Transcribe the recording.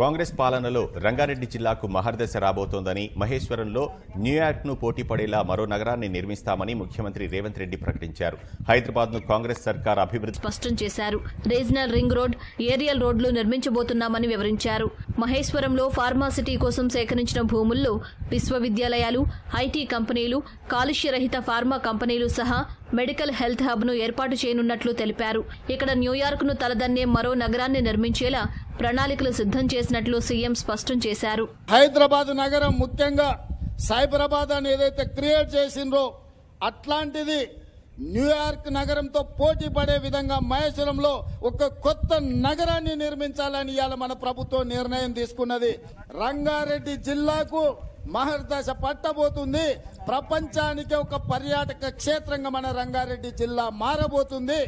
కాంగ్రెస్ పాలనలో రంగారెడ్డి జిల్లాకు మహర్దశ రాబోతోందని, మహేశ్వరంలో న్యూయార్క్ ను పోటీ పడేలా మరో నగరాన్ని నిర్మిస్తామని ముఖ్యమంత్రి రేవంత్ రెడ్డి ప్రకటించారు. హైదరాబాద్ ను కాంగ్రెస్ సర్కార్ అభివృద్ధి స్పష్టం చేశారు. రీజనల్ రింగ్ రోడ్, ఏరియల్ రోడ్లు నిర్మించబోతున్నామని వివరించారు. మహేశ్వరంలో ఫార్మాసిటీ కోసం సేకరించిన భూముల్లో విశ్వవిద్యాలయాలు, ఐటీ కంపెనీలు, కాలుష్యరహిత ఫార్మా కంపెనీలు సహా మెడికల్ హెల్త్ హబ్ ను ఏర్పాటు చేయనున్నట్లు తెలిపారు. ఇక్కడ న్యూయార్క్ ను తలదన్నే మరో నగరాన్ని నిర్మించేలా ప్రణాళికలు సిద్ధం చేసినట్లు సీఎం స్పష్టం చేశారు. హైదరాబాద్ నగరం ముఖ్యంగా సైబరాబాద్ అని ఏదైతే క్రియేట్ చేసిండ్రో అట్లాంటిది న్యూయార్క్ నగరంతో పోటీ పడే విధంగా మహేశ్వరంలో ఒక కొత్త నగరాన్ని నిర్మించాలని ఇవాళ మన ప్రభుత్వం నిర్ణయం తీసుకున్నది. రంగారెడ్డి జిల్లాకు మహర్దశ పట్టబోతుంది. ప్రపంచానికి ఒక పర్యాటక క్షేత్రంగా మన రంగారెడ్డి జిల్లా మారబోతుంది.